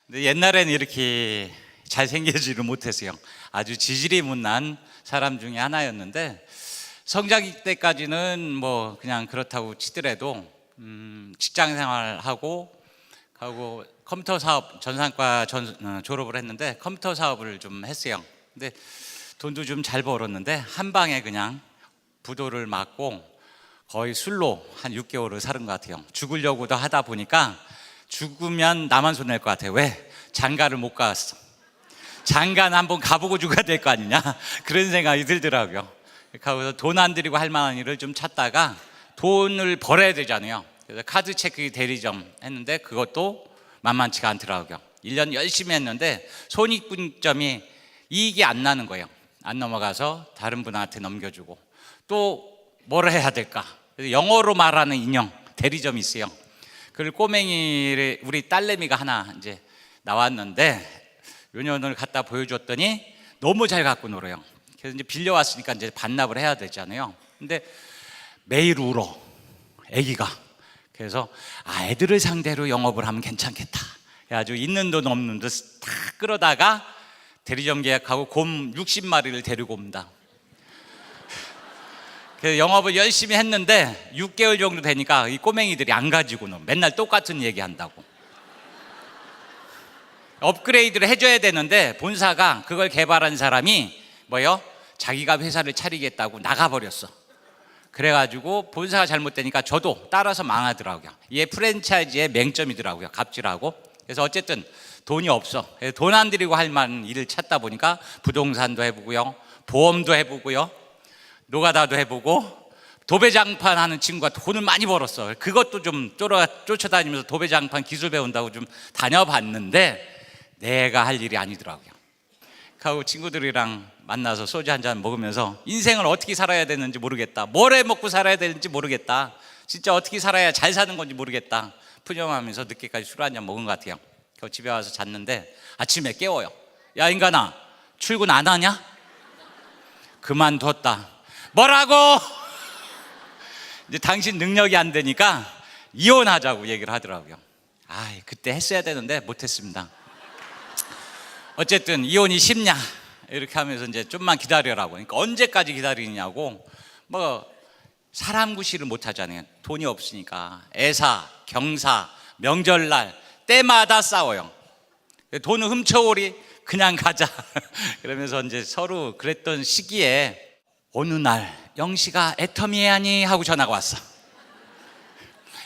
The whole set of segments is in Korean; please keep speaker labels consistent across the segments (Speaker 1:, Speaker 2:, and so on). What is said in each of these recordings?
Speaker 1: 근데 옛날에는 이렇게 잘생기지를 못했어요. 아주 지질이 못난 사람 중에 하나였는데, 성장기 때까지는 뭐 그냥 그렇다고 치더라도 직장 생활하고 컴퓨터 사업 전산과 졸업을 했는데 컴퓨터 사업을 좀 했어요. 근데 돈도 좀 잘 벌었는데 한 방에 그냥 부도를 맞고 거의 술로 한 6개월을 살은 것 같아요. 죽으려고도 하다 보니까 죽으면 나만 손낼 것 같아요. 왜? 장가를 못 갔어. 장가는 한번 가보고 죽어야 될 거 아니냐, 그런 생각이 들더라고요. 그래서 돈 안 들이고 할 만한 일을 좀 찾다가 돈을 벌어야 되잖아요. 그래서 카드 체크 대리점 했는데 그것도 만만치가 않더라고요. 1년 열심히 했는데 손익분점이 이익이 안 나는 거예요. 안 넘어가서 다른 분한테 넘겨주고, 또 뭘 해야 될까? 그래서 영어로 말하는 인형 대리점이 있어요. 그걸 꼬맹이를, 우리 딸내미가 하나 이제 나왔는데 요 년을 갖다 보여줬더니 너무 잘 갖고 놀아요. 그래서 이제 빌려왔으니까 이제 반납을 해야 되잖아요. 근데 매일 울어, 애기가. 그래서 애들을 상대로 영업을 하면 괜찮겠다. 아주 있는 돈 없는 돈 다 끌어다가 대리점 계약하고 곰 60마리를 데리고 옵니다. 그래서 영업을 열심히 했는데 6개월 정도 되니까 이 꼬맹이들이 안 가지고는 맨날 똑같은 얘기 한다고. 업그레이드를 해줘야 되는데 본사가 그걸 개발한 사람이 뭐요? 자기가 회사를 차리겠다고 나가버렸어. 그래가지고 본사가 잘못되니까 저도 따라서 망하더라고요. 이게 프랜차이즈의 맹점이더라고요. 갑질하고. 그래서 어쨌든 돈이 없어. 돈 안 들이고 할 만한 일을 찾다 보니까 부동산도 해보고요, 보험도 해보고요, 노가다도 해보고, 도배장판 하는 친구가 돈을 많이 벌었어. 그것도 좀 쫓아다니면서 도배장판 기술 배운다고 좀 다녀봤는데 내가 할 일이 아니더라고요. 하고 친구들이랑 만나서 소주 한잔 먹으면서 인생을 어떻게 살아야 되는지 모르겠다, 뭘 해 먹고 살아야 되는지 모르겠다, 진짜 어떻게 살아야 잘 사는 건지 모르겠다 푸념하면서 늦게까지 술 한잔 먹은 것 같아요. 그리고 집에 와서 잤는데 아침에 깨워요. 야 인간아, 출근 안 하냐? 그만뒀다. 뭐라고? 이제 당신 능력이 안 되니까 이혼하자고 얘기를 하더라고요. 그때 했어야 되는데 못했습니다. 어쨌든 이혼이 쉽냐 이렇게 하면서 이제 좀만 기다려라고. 그러니까 언제까지 기다리냐고. 뭐 사람 구실을 못 하잖아요. 돈이 없으니까. 애사, 경사, 명절날 때마다 싸워요. 돈을 훔쳐오리, 그냥 가자 그러면서 이제 서로 그랬던 시기에 어느 날 영씨가 애터미 하니 하고 전화가 왔어.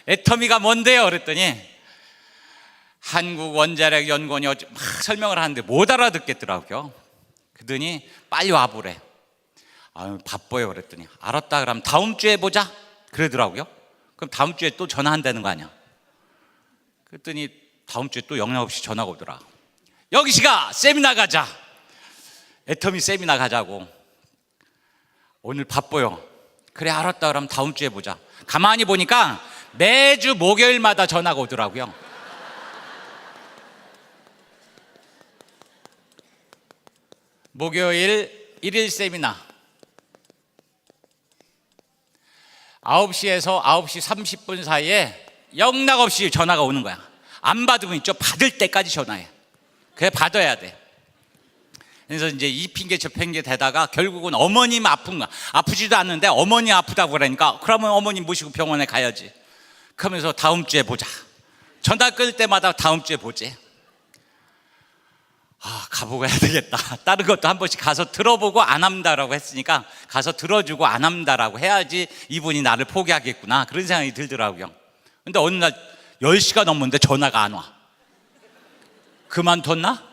Speaker 1: 애터미가 뭔데요? 그랬더니 한국원자력연구원이 막 설명을 하는데 못 알아듣겠더라고요. 그러더니 빨리 와보래. 바빠요. 그랬더니 알았다, 그럼 다음 주에 보자 그러더라고요. 그럼 다음 주에 또 전화한다는 거 아니야. 그랬더니 다음 주에 또 영락없이 전화가 오더라. 영씨가 세미나 가자. 애터미 세미나 가자고. 오늘 바빠요. 그래 알았다, 그럼 다음 주에 보자. 가만히 보니까 매주 목요일마다 전화가 오더라고요. 목요일 1일 세미나 9시에서 9시 30분 사이에 영락없이 전화가 오는 거야. 안 받으면 있죠, 받을 때까지 전화해. 그래 받아야 돼. 그래서 이제 이 핑계 저 핑계 대다가 결국은 어머님 아프지도 않는데 어머니 아프다고 그러니까 그러면 어머님 모시고 병원에 가야지. 그러면서 다음 주에 보자. 전화 끌 때마다 다음 주에 보지. 가보고 해야 되겠다. 다른 것도 한 번씩 가서 들어보고 안 합니다라고 했으니까 가서 들어주고 안 합니다라고 해야지 이분이 나를 포기하겠구나, 그런 생각이 들더라고요. 근데 어느 날 10시가 넘었는데 전화가 안 와. 그만뒀나?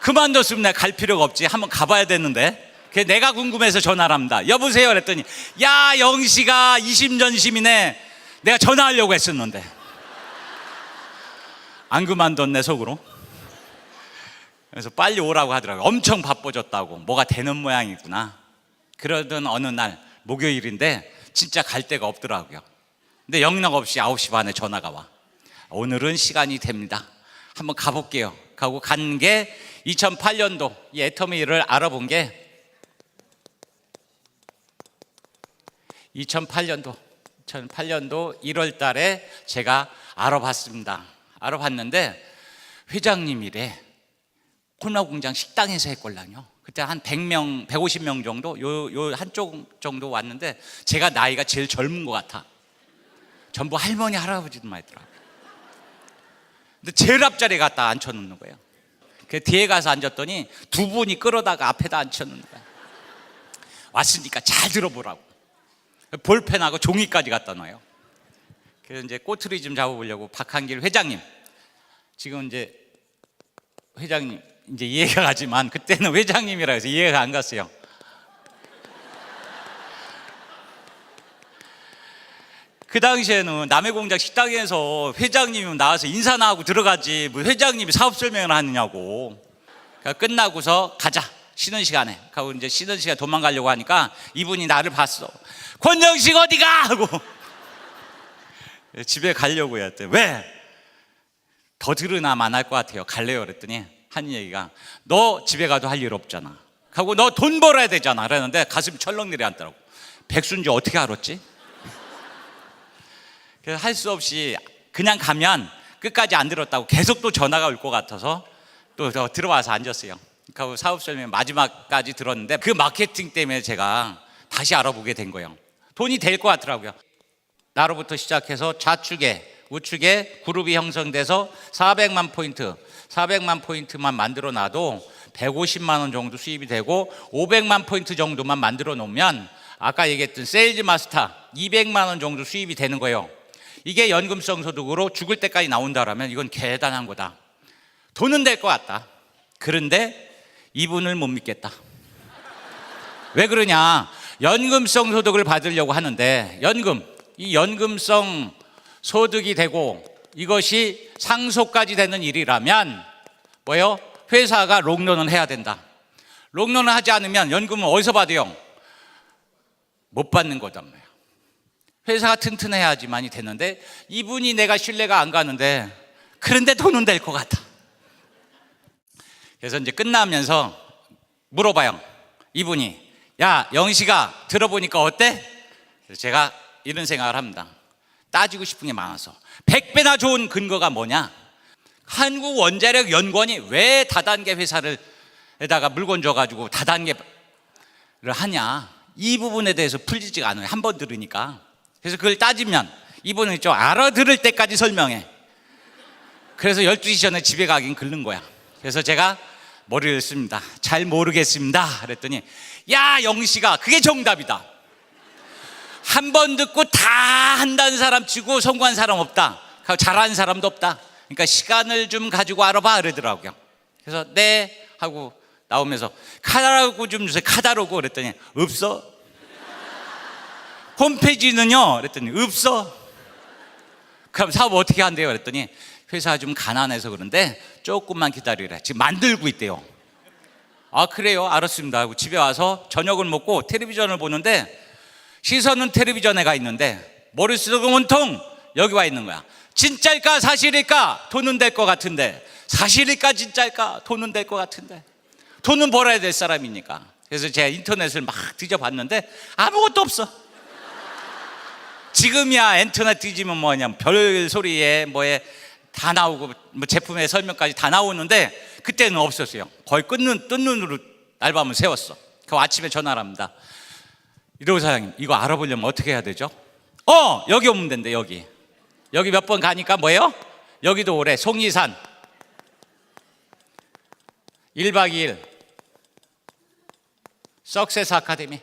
Speaker 1: 그만뒀으면 내가 갈 필요가 없지. 한번 가봐야 되는데. 그래서 내가 궁금해서 전화를 합니다. 여보세요? 그랬더니 야 영씨가 이심전심이네. 내가 전화하려고 했었는데. 안 그만뒀네 속으로. 그래서 빨리 오라고 하더라고요. 엄청 바빠졌다고. 뭐가 되는 모양이구나. 그러던 어느 날 목요일인데 진짜 갈 데가 없더라고요. 근데 영락없이 9시 반에 전화가 와. 오늘은 시간이 됩니다. 한번 가볼게요. 가고 간 게 2008년도 이 애터미를 알아본 게 2008년도 1월 달에 제가 알아봤습니다. 알아봤는데 회장님이래. 콜마공장 식당에서 했걸랑요. 그때 한 100명, 150명 정도, 요 한쪽 정도 왔는데 제가 나이가 제일 젊은 것 같아. 전부 할머니, 할아버지들만 있더라고요. 근데 제일 앞자리에 갖다 앉혀놓는 거예요. 그 뒤에 가서 앉았더니 두 분이 끌어다가 앞에다 앉혀놓는 거예요. 왔으니까 잘 들어보라고. 볼펜하고 종이까지 갖다 놔요. 그래서 이제 꼬투리 좀 잡아보려고 박한길 회장님, 지금 이제 회장님 이제 이해가 가지만 그때는 회장님이라 해서 이해가 안 갔어요. 그 당시에는 남의 공장 식당에서 회장님이 나와서 인사나 하고 들어가지 뭐 회장님이 사업 설명을 하느냐고. 그러니까 끝나고서 가자, 쉬는 시간에 하고 이제 쉬는 시간에 도망가려고 하니까 이분이 나를 봤어. 권정식 어디가? 하고 집에 가려고 했더니 왜? 더 들으나만 할 것 같아요. 갈래요 그랬더니 하는 얘기가 너 집에 가도 할 일 없잖아 하고 너 돈 벌어야 되잖아 그랬는데 가슴이 철렁 내려앉더라고. 백수인지 어떻게 알았지? 그래서 할 수 없이 그냥 가면 끝까지 안 들었다고 계속 또 전화가 올 것 같아서 또 들어와서 앉았어요. 그리고 사업 설명 마지막까지 들었는데 그 마케팅 때문에 제가 다시 알아보게 된 거예요. 돈이 될 것 같더라고요. 나로부터 시작해서 좌측에 우측에 그룹이 형성돼서 400만 포인트만 만들어 놔도 150만 원 정도 수입이 되고 500만 포인트 정도만 만들어 놓으면 아까 얘기했던 세일즈 마스터 200만 원 정도 수입이 되는 거예요. 이게 연금성 소득으로 죽을 때까지 나온다라면 이건 대단한 거다. 돈은 될 것 같다. 그런데 이분을 못 믿겠다. 왜 그러냐? 연금성 소득을 받으려고 하는데 이 연금성 소득이 되고 이것이 상속까지 되는 일이라면 뭐요? 회사가 롱런을 해야 된다. 롱런을 하지 않으면 연금은 어디서 받아요? 못 받는 거단 말이에요. 회사가 튼튼해야지만이 되는데 이분이 내가 신뢰가 안 가는데 그런데 돈은 될 것 같아. 그래서 이제 끝나면서 물어봐요. 이분이 야 영식아 들어보니까 어때? 그래서 제가 이런 생각을 합니다. 따지고 싶은 게 많아서 100배나 좋은 근거가 뭐냐? 한국원자력연구원이 왜 다단계 회사를에다가 물건 줘가지고 다단계를 하냐? 이 부분에 대해서 풀리지가 않아요. 한 번 들으니까. 그래서 그걸 따지면 이분은 좀 알아들을 때까지 설명해. 그래서 12시 전에 집에 가긴 긁는 거야. 그래서 제가 머리를 씁니다. 잘 모르겠습니다 그랬더니 야 영식아 그게 정답이다. 한 번 듣고 다 한다는 사람 치고 성공한 사람 없다. 잘하는 사람도 없다. 그러니까 시간을 좀 가지고 알아봐 그러더라고요. 그래서 네 하고 나오면서 카달로그 좀 주세요. 카달로그 그랬더니 없어. 홈페이지는요 그랬더니 없어. 그럼 사업 어떻게 한대요 그랬더니 회사가 좀 가난해서 그런데 조금만 기다리라. 지금 만들고 있대요. 아 그래요 알았습니다 하고 집에 와서 저녁을 먹고 텔레비전을 보는데 시선은 텔레비전에 가 있는데 머릿속은 온통 여기 와 있는 거야. 진짜일까 사실일까? 돈은 될 것 같은데 사실일까 진짜일까? 돈은 될 것 같은데 돈은 벌어야 될 사람이니까. 그래서 제가 인터넷을 막 뒤져봤는데 아무것도 없어. 지금이야 인터넷 뒤지면 뭐냐 별 소리에 뭐에 다 나오고 뭐 제품의 설명까지 다 나오는데 그때는 없었어요. 거의 뜬 눈으로 알밤을 세웠어. 그 아침에 전화를 합니다. 이러고 사장님 이거 알아보려면 어떻게 해야 되죠? 여기 오면 된대. 여기 몇 번 가니까 뭐예요? 여기도 오래 송리산 1박 2일 석세스 아카데미.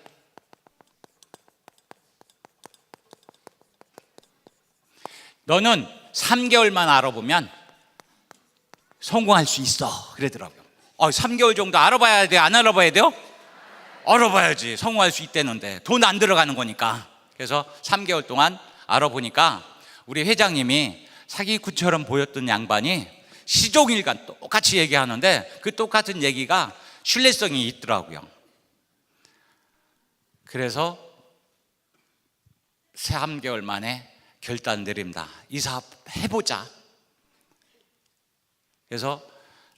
Speaker 1: 너는 3개월만 알아보면 성공할 수 있어 그러더라고요. 3개월 정도 알아봐야 돼? 안 알아봐야 돼요? 알아봐야지. 성공할 수 있다는데 돈 안 들어가는 거니까. 그래서 3개월 동안 알아보니까 우리 회장님이 사기꾼처럼 보였던 양반이 시종일관 똑같이 얘기하는데 그 똑같은 얘기가 신뢰성이 있더라고요. 그래서 3개월 만에 결단 내립니다. 이 사업 해보자. 그래서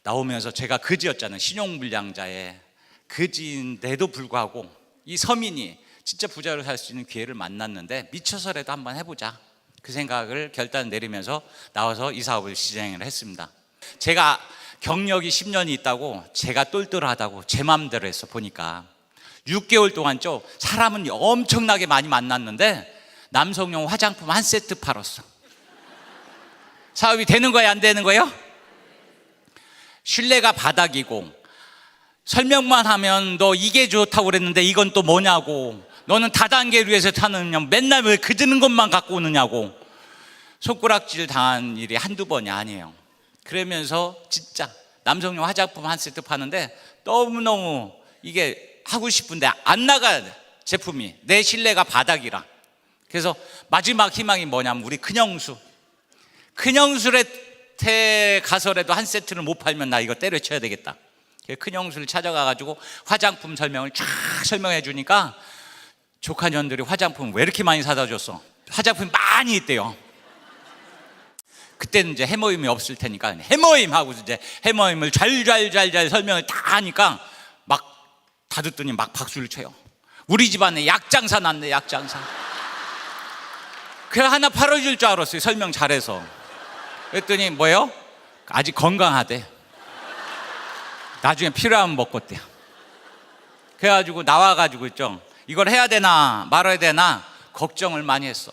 Speaker 1: 나오면서 제가 그지였잖아요. 신용불량자의 그지인데도 불구하고 이 서민이 진짜 부자로 살 수 있는 기회를 만났는데 미쳐서라도 한번 해보자. 그 생각을 결단 내리면서 나와서 이 사업을 시행을 했습니다. 제가 경력이 10년이 있다고 제가 똘똘하다고 제 마음대로 했어. 보니까 6개월 동안 좀 사람은 엄청나게 많이 만났는데 남성용 화장품 한 세트 팔았어. 사업이 되는 거야, 안 되는 거예요? 신뢰가 바닥이고 설명만 하면 너 이게 좋다고 그랬는데 이건 또 뭐냐고, 너는 다단계를 위해서 타느냐, 맨날 왜 그드는 것만 갖고 오느냐고 손가락질 당한 일이 한두 번이 아니에요. 그러면서 진짜 남성용 화장품 한 세트 파는데 너무너무 이게 하고 싶은데 안 나가야 돼. 제품이 내 신뢰가 바닥이라. 그래서 마지막 희망이 뭐냐면 우리 큰형술한테 가서라도 한 세트를 못 팔면 나 이거 때려쳐야 되겠다. 큰형수를 찾아가가지고 화장품 설명을 쫙 설명해 주니까 조카년들이 화장품 왜 이렇게 많이 사다 줬어? 화장품이 많이 있대요. 그때는 이제 해모임이 없을 테니까 해모임하고 이제 해모임을 잘 설명을 다 하니까 막 다 듣더니 막 박수를 쳐요. 우리 집안에 약장사 났네, 약장사. 그래 하나 팔아줄 줄 알았어요. 설명 잘해서. 그랬더니 뭐예요? 아직 건강하대. 나중에 필요하면 먹겠대요. 그래가지고 나와가지고 있죠. 이걸 해야 되나 말아야 되나 걱정을 많이 했어.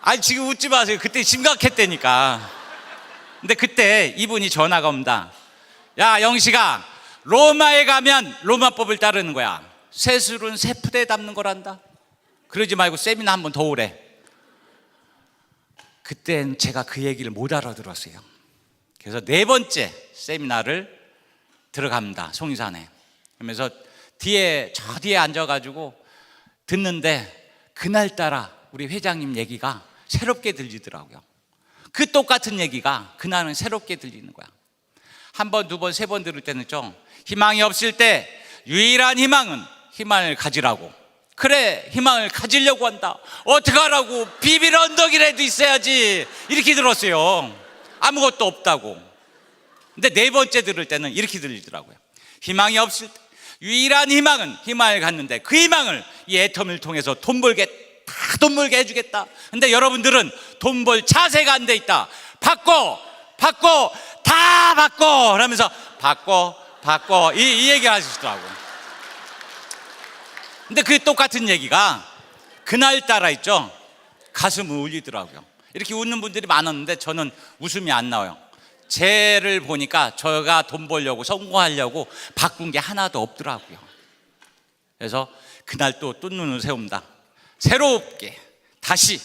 Speaker 1: 아니 지금 웃지 마세요. 그때 심각했다니까. 근데 그때 이분이 전화가 옵니다. 야 영식아, 로마에 가면 로마법을 따르는 거야. 쇠술은 세푸대에 담는 거란다. 그러지 말고 세미나 한 번 더 오래. 그땐 제가 그 얘기를 못 알아들었어요. 그래서 4번째 세미나를 들어갑니다. 송이산에. 그러면서 저 뒤에 앉아가지고 듣는데 그날따라 우리 회장님 얘기가 새롭게 들리더라고요. 그 똑같은 얘기가 그날은 새롭게 들리는 거야. 한 번, 두 번, 세 번 들을 때는 좀 희망이 없을 때 유일한 희망은 희망을 가지라고. 그래, 희망을 가지려고 한다. 어떡하라고? 비빌 언덕이라도 있어야지. 이렇게 들었어요. 아무것도 없다고. 근데 4번째 들을 때는 이렇게 들리더라고요. 희망이 없을 때 유일한 희망은 희망을 갖는데 그 희망을 이 애텀을 통해서 돈 벌게 해주겠다. 근데 여러분들은 돈 벌 자세가 안 돼 있다. 바꿔 다 바꿔 그러면서 바꿔 이 얘기를 하시더라고요. 근데 그 똑같은 얘기가 그날따라 있죠. 가슴을 울리더라고요. 이렇게 웃는 분들이 많았는데 저는 웃음이 안 나와요. 쟤를 보니까 저가 돈 벌려고 성공하려고 바꾼 게 하나도 없더라고요. 그래서 그날 또 눈을 세웁니다. 새롭게 다시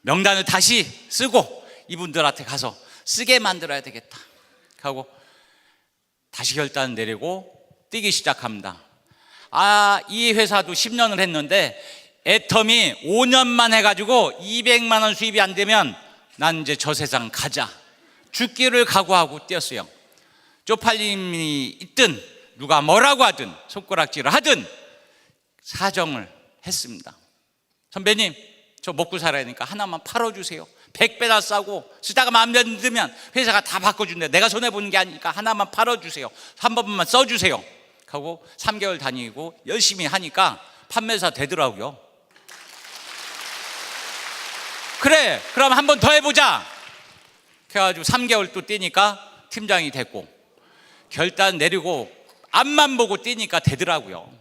Speaker 1: 명단을 다시 쓰고 이분들한테 가서 쓰게 만들어야 되겠다 하고 다시 결단을 내리고 뛰기 시작합니다. 이 회사도 10년을 했는데 애텀이 5년만 해가지고 200만 원 수입이 안 되면 난 이제 저 세상 가자, 죽기를 각오하고 뛰었어요. 쪽팔림이 있든 누가 뭐라고 하든 손가락질을 하든 사정을 했습니다. 선배님, 저 먹고 살아야 하니까 하나만 팔아주세요. 100배나 싸고 쓰다가 마음에 안 들면 회사가 다 바꿔준대. 내가 손해보는 게 아니니까 하나만 팔아주세요. 한 번만 써주세요 하고 3개월 다니고 열심히 하니까 판매사 되더라고요. 그래, 그럼 한 번 더 해보자. 그래가지고 3개월 또 뛰니까 팀장이 됐고 결단 내리고 앞만 보고 뛰니까 되더라고요.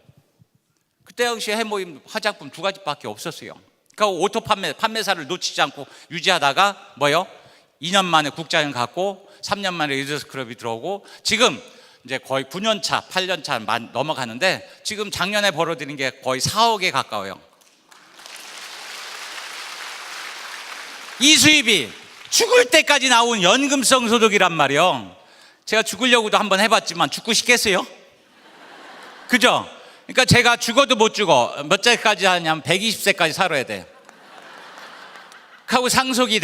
Speaker 1: 그때 당시에 해모임 화장품 2가지밖에 없었어요. 그러니까 오토 판매사를 놓치지 않고 유지하다가 2년 만에 국장을 갖고 3년 만에 리더스 클럽이 들어오고 지금 이제 거의 9년 차, 8년 차 넘어가는데 지금 작년에 벌어들인 게 거의 4억에 가까워요. 이 수입이 죽을 때까지 나온 연금성 소득이란 말이에요. 제가 죽으려고도 한번 해봤지만 죽고 싶겠어요? 그죠? 그러니까 제가 죽어도 못 죽어. 몇 살까지 하냐면 120세까지 살아야 돼. 하고 상속이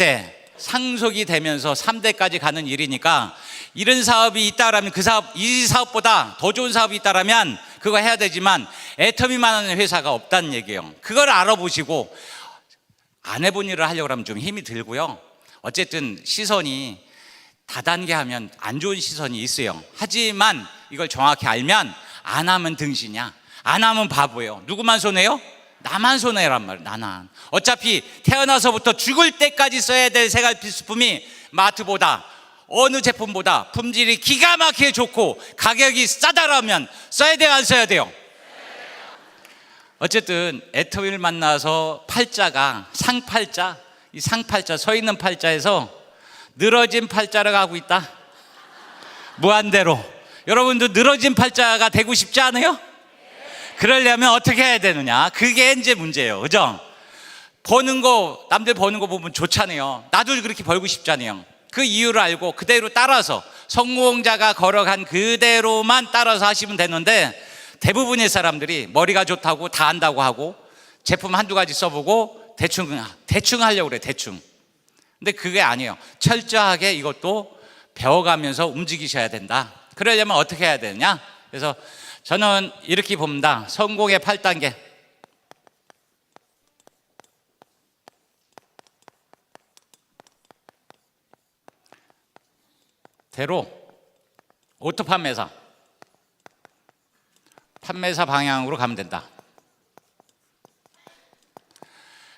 Speaker 1: 되면서 3대까지 가는 일이니까 이런 사업이 있다라면 이 사업보다 더 좋은 사업이 있다라면 그거 해야 되지만 애터미만 하는 회사가 없다는 얘기예요. 그걸 알아보시고 안 해본 일을 하려고 하면 좀 힘이 들고요. 어쨌든 시선이 다단계 하면 안 좋은 시선이 있어요. 하지만 이걸 정확히 알면 안 하면 등신이야. 안 하면 바보예요. 누구만 손해요? 나만 손해란 말이에요. 나만. 어차피 태어나서부터 죽을 때까지 써야 될 생활 필수품이 마트보다 어느 제품보다 품질이 기가 막히게 좋고 가격이 싸다라면 써야 돼요, 안 써야 돼요? 어쨌든 애터미를 만나서 팔자가 상팔자, 이 상팔자, 서 있는 팔자에서 늘어진 팔자로 가고 있다. 무한대로. 여러분도 늘어진 팔자가 되고 싶지 않아요? 그러려면 어떻게 해야 되느냐? 그게 이제 문제예요. 그죠? 버는 거, 남들 버는 거 보면 좋잖아요. 나도 그렇게 벌고 싶잖아요. 그 이유를 알고 그대로 따라서 성공자가 걸어간 그대로만 따라서 하시면 되는데, 대부분의 사람들이 머리가 좋다고 다 안다고 하고 제품 한두 가지 써보고 대충 하려고 그래. 대충. 근데 그게 아니에요. 철저하게 이것도 배워가면서 움직이셔야 된다. 그러려면 어떻게 해야 되느냐? 그래서 저는 이렇게 봅니다. 성공의 8단계. 대로 오토 판매사 방향으로 가면 된다.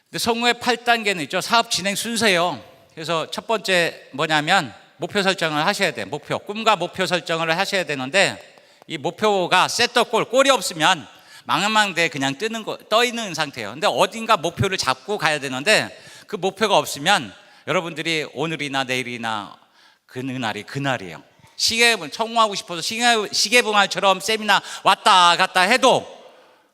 Speaker 1: 근데 성공의 8단계는 있죠. 사업 진행 순서예요. 그래서 첫 번째 뭐냐면 목표 설정을 하셔야 돼요. 꿈과 목표 설정을 하셔야 되는데, 이 목표가 꼴이 없으면 망망대해 그냥 떠 있는 상태예요. 근데 어딘가 목표를 잡고 가야 되는데, 그 목표가 없으면 여러분들이 오늘이나 내일이나 그날이에요. 성공하고 싶어서 시계봉알처럼 세미나 왔다 갔다 해도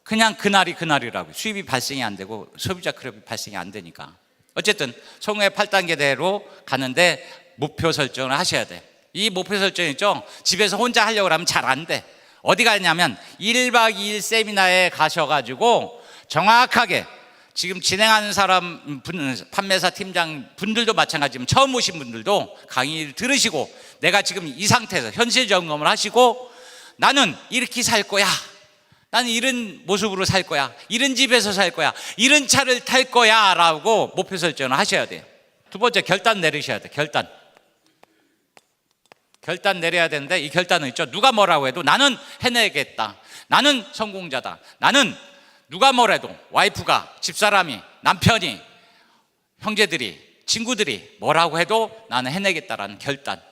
Speaker 1: 그냥 그날이라고. 수입이 발생이 안 되고 소비자 클럽이 발생이 안 되니까. 어쨌든 성공의 8단계대로 가는데 목표 설정을 하셔야 돼. 이 목표 설정이 있죠. 집에서 혼자 하려고 하면 잘 안 돼. 어디 가냐면 1박 2일 세미나에 가셔가지고 정확하게 지금 진행하는 판매사 팀장 분들도 마찬가지지만 처음 오신 분들도 강의를 들으시고 내가 지금 이 상태에서 현실 점검을 하시고, 나는 이렇게 살 거야, 나는 이런 모습으로 살 거야, 이런 집에서 살 거야, 이런 차를 탈 거야 라고 목표 설정을 하셔야 돼요. 두 번째, 결단 내리셔야 돼요. 결단 내려야 되는데, 이 결단은 있죠. 누가 뭐라고 해도 나는 해내겠다, 나는 성공자다, 나는 누가 뭐래도 와이프가, 집사람이, 남편이, 형제들이, 친구들이 뭐라고 해도 나는 해내겠다라는 결단,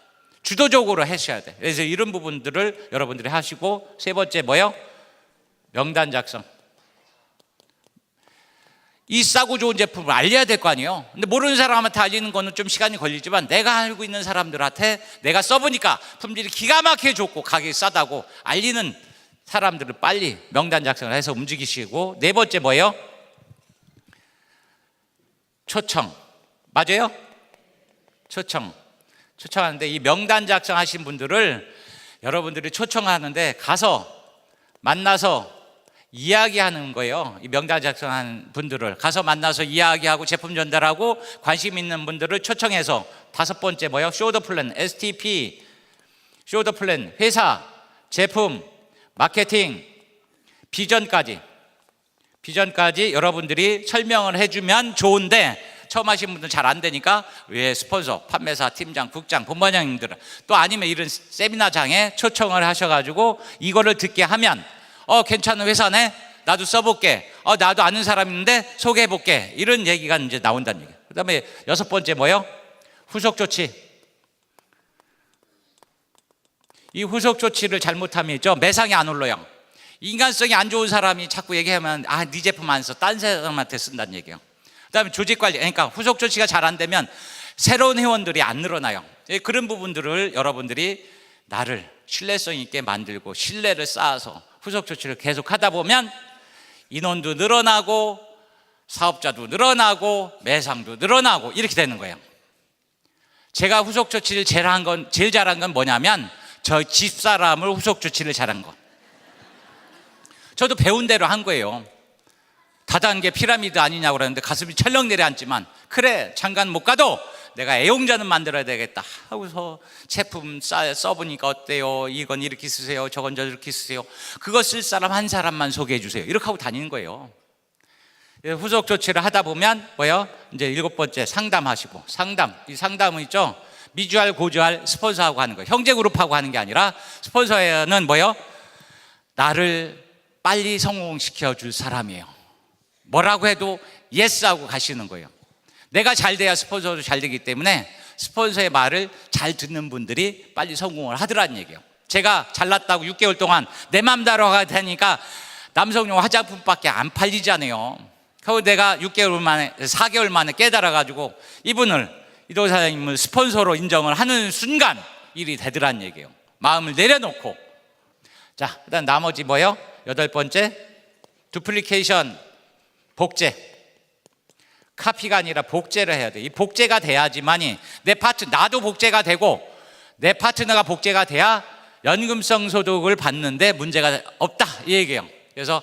Speaker 1: 주도적으로 하셔야 돼. 그래서 이런 부분들을 여러분들이 하시고, 세 번째 뭐예요? 명단 작성. 이 싸고 좋은 제품을 알려야 될 거 아니에요. 근데 모르는 사람한테 알리는 거는 좀 시간이 걸리지만, 내가 알고 있는 사람들한테 내가 써보니까 품질이 기가 막히게 좋고 가격이 싸다고 알리는 사람들을 빨리 명단 작성을 해서 움직이시고, 네 번째 뭐예요? 초청. 맞아요? 초청하는데, 이 명단 작성하신 분들을 여러분들이 초청하는데 가서 만나서 이야기하는 거예요. 이 명단 작성한 분들을 가서 만나서 이야기하고 제품 전달하고 관심 있는 분들을 초청해서, 다섯 번째 뭐예요? 쇼더 플랜, STP, 쇼더 플랜, 회사, 제품, 마케팅, 비전까지 여러분들이 설명을 해주면 좋은데, 처음 하신 분들은 잘 안 되니까 왜 스폰서, 판매사, 팀장, 국장, 본부장님들, 또 아니면 이런 세미나장에 초청을 하셔가지고 이거를 듣게 하면, 괜찮은 회사네, 나도 써볼게, 나도 아는 사람 있는데 소개해볼게, 이런 얘기가 이제 나온다는 얘기예요. 그 다음에 여섯 번째 뭐예요? 후속 조치. 이 후속 조치를 잘못하면 있죠, 매상이 안 올라요. 인간성이 안 좋은 사람이 자꾸 얘기하면, 네 제품 안 써, 딴 사람한테 쓴다는 얘기예요. 그 다음에 조직 관리, 그러니까 후속 조치가 잘 안 되면 새로운 회원들이 안 늘어나요. 그런 부분들을 여러분들이 나를 신뢰성 있게 만들고 신뢰를 쌓아서 후속 조치를 계속 하다 보면 인원도 늘어나고 사업자도 늘어나고 매상도 늘어나고 이렇게 되는 거예요. 제가 후속 조치를 제일 잘한 건 뭐냐면, 저 집사람을 후속 조치를 잘한 거. 저도 배운 대로 한 거예요. 다단계 피라미드 아니냐고 그러는데 가슴이 철렁 내려앉지만, 그래 잠깐 못 가도 내가 애용자는 만들어야 되겠다 하고서 제품 써보니까 어때요? 이건 이렇게 쓰세요, 저건 저렇게 쓰세요, 그거 쓸 사람 한 사람만 소개해 주세요, 이렇게 하고 다니는 거예요. 후속 조치를 하다 보면 뭐예요? 이제 일곱 번째, 상담하시고. 이 상담은 있죠, 미주알 고주알 스폰서하고 하는 거예요. 형제 그룹하고 하는 게 아니라, 스폰서는 뭐예요? 나를 빨리 성공시켜 줄 사람이에요. 뭐라고 해도 예스하고 가시는 거예요. 내가 잘 돼야 스폰서도 잘 되기 때문에 스폰서의 말을 잘 듣는 분들이 빨리 성공을 하더라는 얘기예요. 제가 잘났다고 6개월 동안 내 맘대로 하니까 남성용 화장품밖에 안 팔리잖아요. 그리고 내가 4개월 만에 깨달아가지고 이도 사장님을 스폰서로 인정을 하는 순간 일이 되더란 얘기예요. 마음을 내려놓고. 자, 그다음 나머지 뭐예요? 8번째, 두플리케이션, 복제. 카피가 아니라 복제를 해야 돼. 이 복제가 돼야지만이 나도 복제가 되고 내 파트너가 복제가 돼야 연금성 소득을 받는데 문제가 없다, 이 얘기예요. 그래서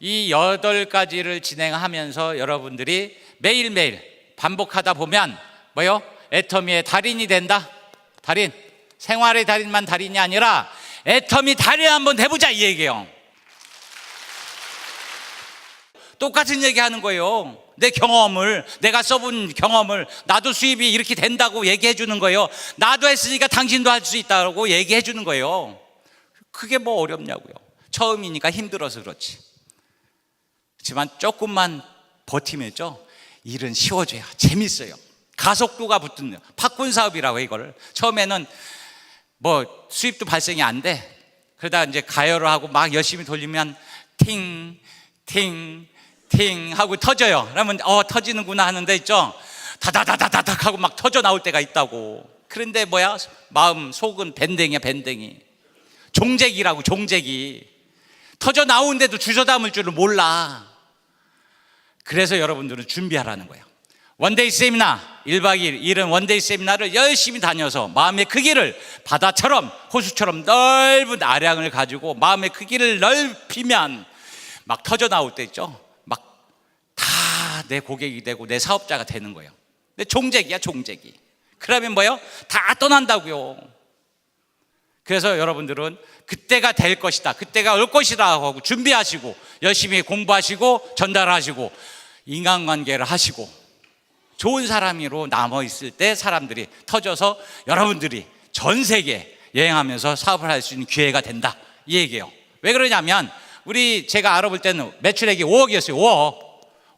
Speaker 1: 이 8가지를 진행하면서 여러분들이 매일매일 반복하다 보면 뭐요? 애터미의 달인이 된다. 달인, 생활의 달인만 달인이 아니라 애터미 달인 한번 해보자, 이 얘기예요. 똑같은 얘기 하는 거예요. 내 경험을, 내가 써본 경험을, 나도 수입이 이렇게 된다고 얘기해 주는 거예요. 나도 했으니까 당신도 할 수 있다고 얘기해 주는 거예요. 그게 뭐 어렵냐고요. 처음이니까 힘들어서 그렇지. 그렇지만 조금만 버티면죠, 일은 쉬워져요. 재밌어요. 가속도가 붙는 팝콘 사업이라고, 이거를 처음에는 뭐 수입도 발생이 안 돼. 그러다 이제 가열을 하고 막 열심히 돌리면 팅 하고 터져요. 그러면 터지는구나 하는데 있죠, 다다다다닥 하고 막 터져 나올 때가 있다고. 그런데 뭐야, 마음 속은 밴댕이야, 밴댕이. 종재기라고, 종재기. 터져 나오는데도 주워 담을 줄을 몰라. 그래서 여러분들은 준비하라는 거예요. 원데이 세미나, 1박 2일, 일은 원데이 세미나를 열심히 다녀서 마음의 크기를 바다처럼, 호수처럼 넓은 아량을 가지고 마음의 크기를 넓히면 막 터져 나올 때 있죠, 막 다 내 고객이 되고 내 사업자가 되는 거예요. 근데 종재기야, 종재기. 그러면 뭐예요? 다 떠난다고요. 그래서 여러분들은 그때가 될 것이다, 그때가 올 것이다 하고 준비하시고 열심히 공부하시고 전달하시고 인간관계를 하시고 좋은 사람으로 남아있을 때 사람들이 터져서 여러분들이 전 세계 여행하면서 사업을 할 수 있는 기회가 된다, 이 얘기예요. 왜 그러냐면 제가 알아볼 때는 매출액이 5억이었어요.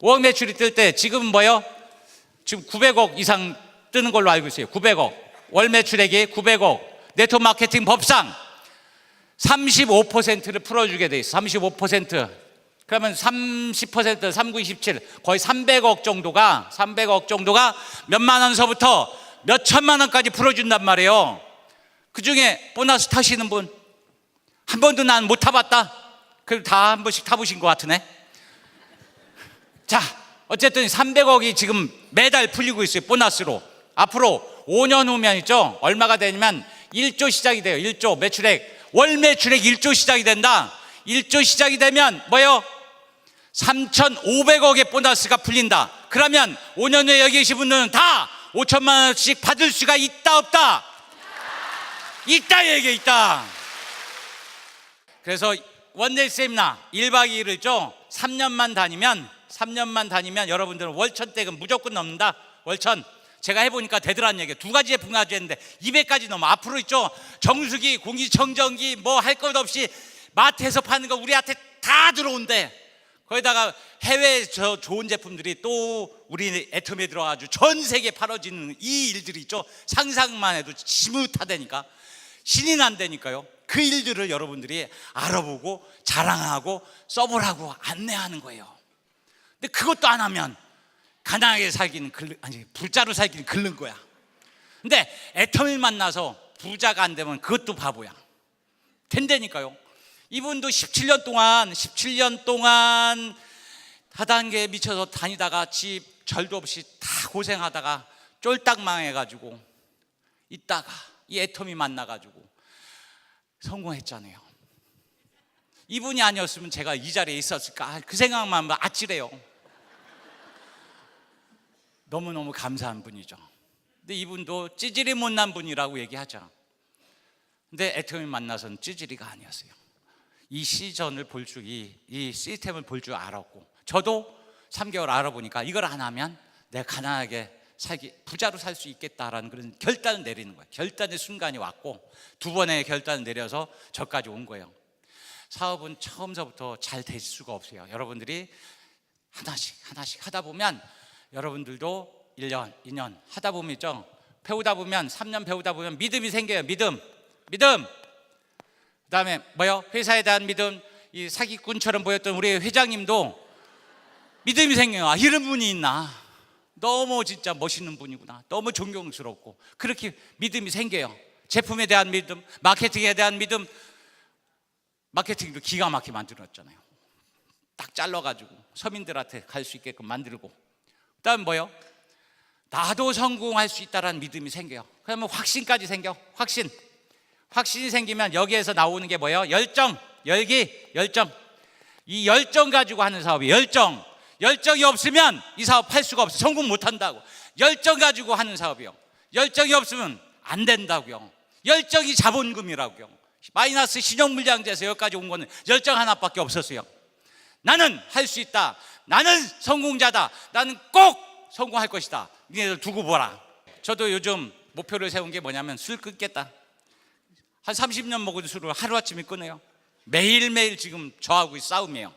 Speaker 1: 5억 매출이 뜰 때 지금 뭐요? 지금 900억 이상 뜨는 걸로 알고 있어요. 900억. 월 매출액이 900억. 네트워크 마케팅 법상 35%를 풀어주게 돼 있어. 35%. 그러면 30%, 39, 27, 거의 300억 정도가 몇만 원서부터 몇 천만 원까지 풀어준단 말이에요. 그 중에 보너스 타시는 분, 한 번도 난 못 타봤다. 그럼 다 한 번씩 타보신 것 같으네. 자, 어쨌든 300억이 지금 매달 풀리고 있어요, 보너스로. 앞으로 5년 후면 있죠, 얼마가 되냐면 1조 시작이 돼요. 1조 매출액, 월 매출액 1조 시작이 된다. 1조 시작이 되면 뭐예요? 3,500억의 보너스가 풀린다. 그러면 5년 후에 여기 계신 분들은 다 5천만 원씩 받을 수가 있다, 없다? 있다 얘기해, 있다. 그래서 원데이 세미나 1박 2일을 3년만 다니면 여러분들은 월천댁은 무조건 넘는다. 월천. 제가 해보니까 되더라는 얘기예요. 2가지 제품 가지고 했는데 200가지 넘어. 앞으로 있죠, 정수기, 공기청정기 뭐 할 것 없이 마트에서 파는 거 우리한테 다 들어온대. 거기다가 해외 좋은 제품들이 또 우리 애터미에 들어가지고 전 세계에 팔아지는 이 일들이 있죠, 상상만 해도 지뭇하다니까, 신이 난다니까요. 그 일들을 여러분들이 알아보고 자랑하고 써보라고 안내하는 거예요. 근데 그것도 안 하면 가난하게 살기는 부자로 살기는 글른 거야. 근데 애터미를 만나서 부자가 안 되면 그것도 바보야. 된다니까요. 이분도 17년 동안 다단계에 미쳐서 다니다가 집 절도 없이 다 고생하다가 쫄딱 망해가지고 있다가 이 애터미 만나가지고 성공했잖아요. 이분이 아니었으면 제가 이 자리에 있었을까, 그 생각만 하면 아찔해요. 너무너무 감사한 분이죠. 근데 이분도 찌질이 못난 분이라고 얘기하죠. 근데 애터미 만나서는 찌질이가 아니었어요. 이 시즌을 볼 줄, 이 시스템을 볼 줄 알았고, 저도 3개월 알아보니까 이걸 안 하면 내가 가난하게 부자로 살 수 있겠다라는 그런 결단을 내리는 거예요. 결단의 순간이 왔고 2번의 결단을 내려서 저까지 온 거예요. 사업은 처음서부터 잘 될 수가 없어요. 여러분들이 하나씩 하다 보면 여러분들도 1년, 2년 하다 보면 있죠. 배우다 보면 3년 배우다 보면 믿음이 생겨요. 믿음. 그다음에 뭐요? 회사에 대한 믿음. 이 사기꾼처럼 보였던 우리 회장님도 믿음이 생겨요. 아, 이런 분이 있나? 너무 진짜 멋있는 분이구나. 너무 존경스럽고 그렇게 믿음이 생겨요. 제품에 대한 믿음, 마케팅에 대한 믿음. 마케팅도 기가 막히게 만들었잖아요. 딱 잘라가지고 서민들한테 갈 수 있게끔 만들고. 그다음 뭐요? 나도 성공할 수 있다라는 믿음이 생겨요. 그러면 확신까지 생겨. 확신이 생기면 여기에서 나오는 게 뭐예요? 열정, 열정. 이 열정 가지고 하는 사업이 열정이 없으면 이 사업 할 수가 없어. 성공 못 한다고. 열정 가지고 하는 사업이요. 열정이 없으면 안 된다고요. 열정이 자본금이라고요. 마이너스 신용물량제에서 여기까지 온 거는 열정 하나밖에 없었어요. 나는 할 수 있다. 나는 성공자다. 나는 꼭 성공할 것이다. 니네들 두고 보라. 저도 요즘 목표를 세운 게 뭐냐면 술 끊겠다. 한 30년 먹은 술을 하루아침에 끊어요. 매일매일 지금 저하고 싸움이에요.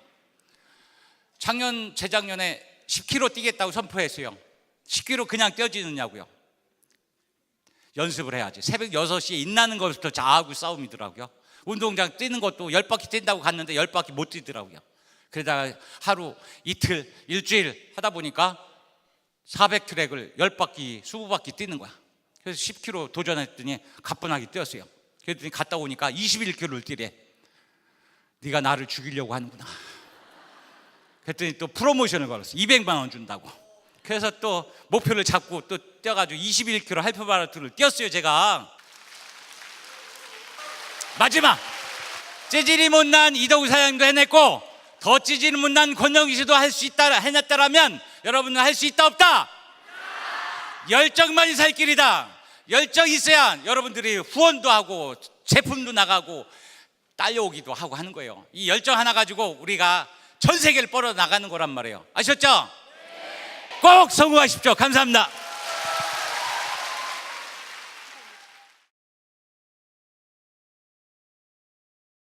Speaker 1: 재작년에 10kg 뛰겠다고 선포했어요. 10kg 그냥 뛰어지느냐고요. 연습을 해야지. 새벽 6시에 인나는 것부터 저하고 싸움이더라고요. 운동장 뛰는 것도 10바퀴 뛴다고 갔는데 10바퀴 못 뛰더라고요. 그러다가 하루, 이틀, 일주일 하다 보니까 400트랙을 10바퀴, 20바퀴 뛰는 거야. 그래서 10km 도전했더니 가뿐하게 뛰었어요. 그랬더니 갔다 오니까 21km를 뛰래. 네가 나를 죽이려고 하는구나. 그랬더니 또 프로모션을 걸었어. 200만 원 준다고. 그래서 또 목표를 잡고 또 뛰어가지고 21km 할프 마라톤을 뛰었어요. 제가 마지막 찌질이 못난 이동우 사장님도 해냈고 더 찌질이 못난 권영희 씨도 할 수 있다 해냈다라면 여러분은 할 수 있다 없다? 열정만이 살 길이다. 열정이 있어야 여러분들이 후원도 하고 제품도 나가고 딸려오기도 하고 하는 거예요. 이 열정 하나 가지고 우리가 전 세계를 뻗어 나가는 거란 말이에요. 아셨죠? 꼭 성공하십시오. 감사합니다.